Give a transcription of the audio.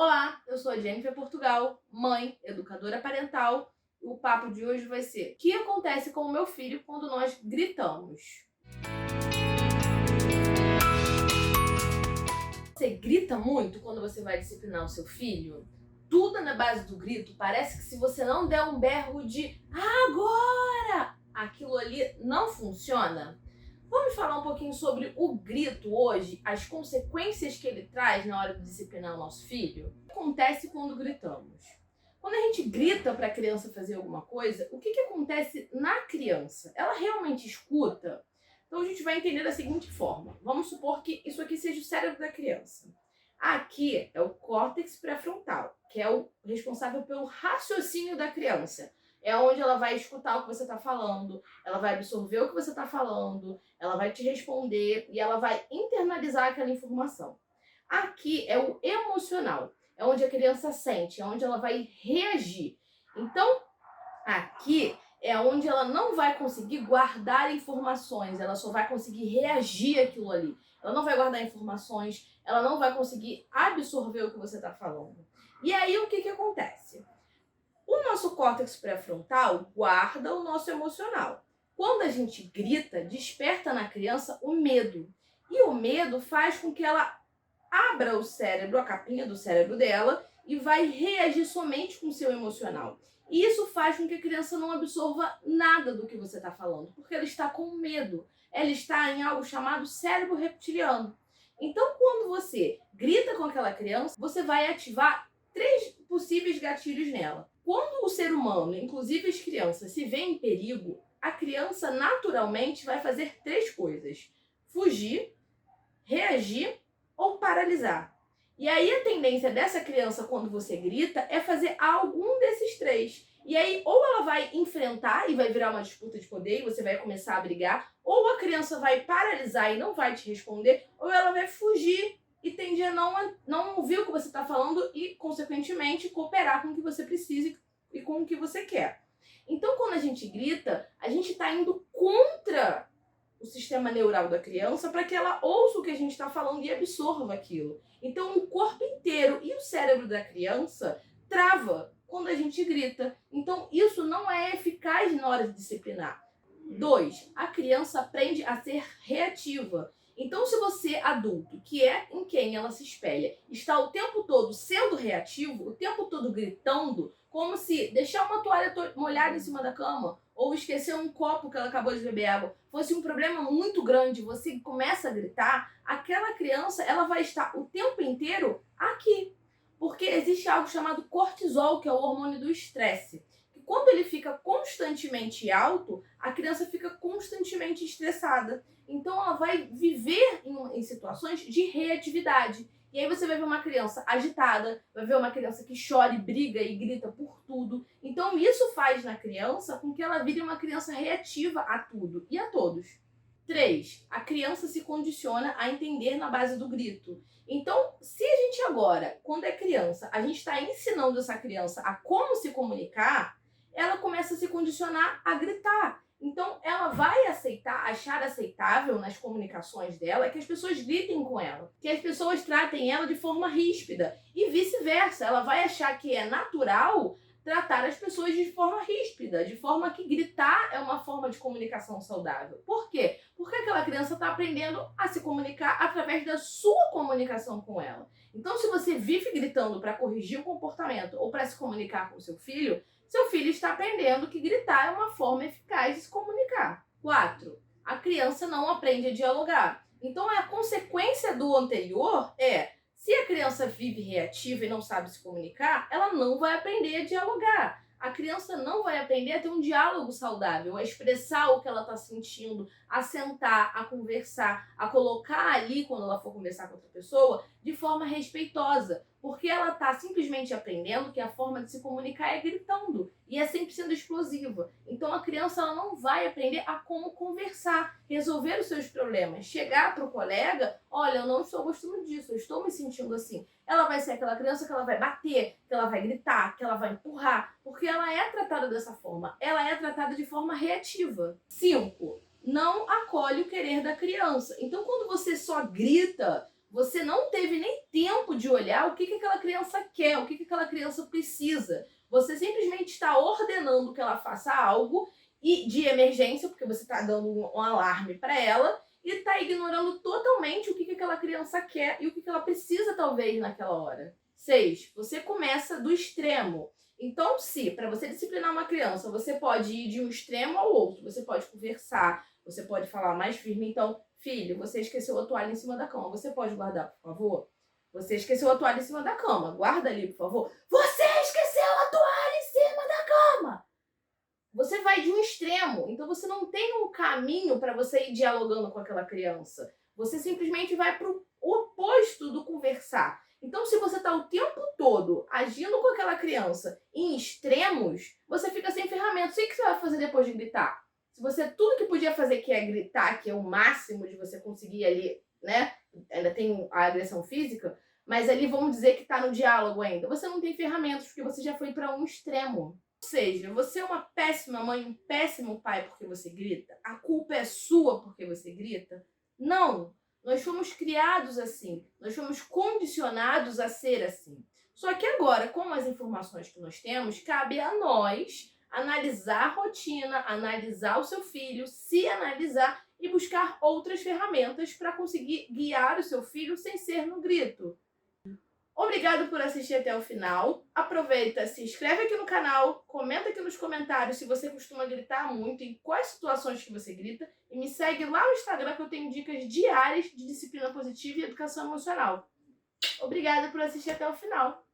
Olá, eu sou a Jennifer Portugal, mãe, educadora parental. O papo de hoje vai ser: o que acontece com o meu filho quando nós gritamos? Você grita muito quando você vai disciplinar o seu filho? Tudo na base do grito. Parece que se você não der um berro de agora, aquilo ali não funciona. Vamos falar um pouquinho sobre o grito hoje, as consequências que ele traz na hora de disciplinar o nosso filho? O que acontece quando gritamos? Quando a gente grita para a criança fazer alguma coisa, o que acontece na criança? Ela realmente escuta? Então a gente vai entender da seguinte forma. Vamos supor que isso aqui seja o cérebro da criança. Aqui é o córtex pré-frontal, que é o responsável pelo raciocínio da criança. É onde ela vai escutar o que você está falando, ela vai absorver o que você está falando, ela vai te responder e ela vai internalizar aquela informação. Aqui é o emocional, é onde a criança sente, é onde ela vai reagir. Então, aqui é onde ela não vai conseguir guardar informações, ela só vai conseguir reagir àquilo ali. Ela não vai guardar informações, ela não vai conseguir absorver o que você está falando. E aí o que acontece? O nosso córtex pré-frontal guarda o nosso emocional. Quando a gente grita, desperta na criança o medo. E o medo faz com que ela abra o cérebro, a capinha do cérebro dela, e vai reagir somente com o seu emocional. E isso faz com que a criança não absorva nada do que você está falando, porque ela está com medo. Ela está em algo chamado cérebro reptiliano. Então, quando você grita com aquela criança, você vai ativar 3 possíveis gatilhos nela. Quando o ser humano, inclusive as crianças, se vê em perigo, a criança naturalmente vai fazer 3 coisas: fugir, reagir ou paralisar. E aí a tendência dessa criança, quando você grita, é fazer algum desses 3. E aí ou ela vai enfrentar e vai virar uma disputa de poder e você vai começar a brigar, ou a criança vai paralisar e não vai te responder, ou ela vai fugir e tende a não ouvir o que você está falando e, consequentemente, cooperar com o que você precisa e com o que você quer. Então, quando a gente grita, a gente está indo contra o sistema neural da criança para que ela ouça o que a gente está falando e absorva aquilo. Então, o corpo inteiro e o cérebro da criança trava quando a gente grita. Então, isso não é eficaz na hora de disciplinar. 2, a criança aprende a ser reativa. Então, se você, adulto, que é em quem ela se espelha, está o tempo todo sendo reativo, o tempo todo gritando, como se deixar uma toalha molhada em cima da cama ou esquecer um copo que ela acabou de beber água fosse um problema muito grande, você começa a gritar, aquela criança ela vai estar o tempo inteiro aqui. Porque existe algo chamado cortisol, que é o hormônio do estresse. Quando ele fica constantemente alto, a criança fica constantemente estressada. Então ela vai viver em situações de reatividade. E aí você vai ver uma criança agitada, vai ver uma criança que chora e briga e grita por tudo. Então isso faz na criança com que ela vire uma criança reativa a tudo e a todos. 3, a criança se condiciona a entender na base do grito. Então, se a gente agora, quando é criança, a gente está ensinando essa criança a como se comunicar, ela começa a se condicionar a gritar. Então, ela vai achar aceitável nas comunicações dela que as pessoas gritem com ela, que as pessoas tratem ela de forma ríspida e vice-versa. Ela vai achar que é natural tratar as pessoas de forma ríspida, de forma que gritar é uma forma de comunicação saudável. Por quê? Porque aquela criança está aprendendo a se comunicar através da sua comunicação com ela. Então, se você vive gritando para corrigir o comportamento ou para se comunicar com seu filho está aprendendo que gritar é uma forma eficaz de se comunicar. 4, a criança não aprende a dialogar. Então, a consequência do anterior é: se a criança vive reativa e não sabe se comunicar, ela não vai aprender a dialogar. A criança não vai aprender a ter um diálogo saudável, a expressar o que ela está sentindo, a sentar, a conversar, a colocar ali, quando ela for conversar com outra pessoa, de forma respeitosa. Porque ela está simplesmente aprendendo que a forma de se comunicar é gritando e é sempre sendo explosiva. Então a criança ela não vai aprender a como conversar, resolver os seus problemas, chegar para o colega: olha, eu não estou gostando disso, eu estou me sentindo assim. Ela vai ser aquela criança que ela vai bater, que ela vai gritar, que ela vai empurrar, porque ela é tratada dessa forma, ela é tratada de forma reativa. 5, não acolhe o querer da criança. Então, quando você só grita, você não teve nem tempo de olhar o que aquela criança quer, o que aquela criança precisa. Você simplesmente está ordenando que ela faça algo e de emergência, porque você está dando um alarme para ela, e está ignorando totalmente o que aquela criança quer e o que ela precisa, talvez, naquela hora. 6. Você começa do extremo. Então, se para você disciplinar uma criança, você pode ir de um extremo ao outro, você pode conversar, você pode falar mais firme. Então, filho, você esqueceu a toalha em cima da cama, você pode guardar, por favor? Você esqueceu a toalha em cima da cama, guarda ali, por favor. Você esqueceu a toalha em cima da cama! Você vai de um extremo, então você não tem um caminho para você ir dialogando com aquela criança. Você simplesmente vai para o oposto do conversar. Então, se você está o tempo todo agindo com aquela criança em extremos, você fica sem ferramentas. O que você vai fazer depois de gritar? Se você tudo que podia fazer que é gritar, que é o máximo de você conseguir ali, né? Ainda tem a agressão física, mas ali vamos dizer que está no diálogo ainda. Você não tem ferramentas porque você já foi para um extremo. Ou seja, você é uma péssima mãe, um péssimo pai porque você grita? A culpa é sua porque você grita? Não! Nós fomos criados assim, nós fomos condicionados a ser assim. Só que agora, com as informações que nós temos, cabe a nós analisar a rotina, analisar o seu filho, se analisar e buscar outras ferramentas para conseguir guiar o seu filho sem ser no grito. Obrigado por assistir até o final. Aproveita, se inscreve aqui no canal, comenta aqui nos comentários se você costuma gritar muito, em quais situações que você grita, e me segue lá no Instagram que eu tenho dicas diárias de disciplina positiva e educação emocional. Obrigada por assistir até o final.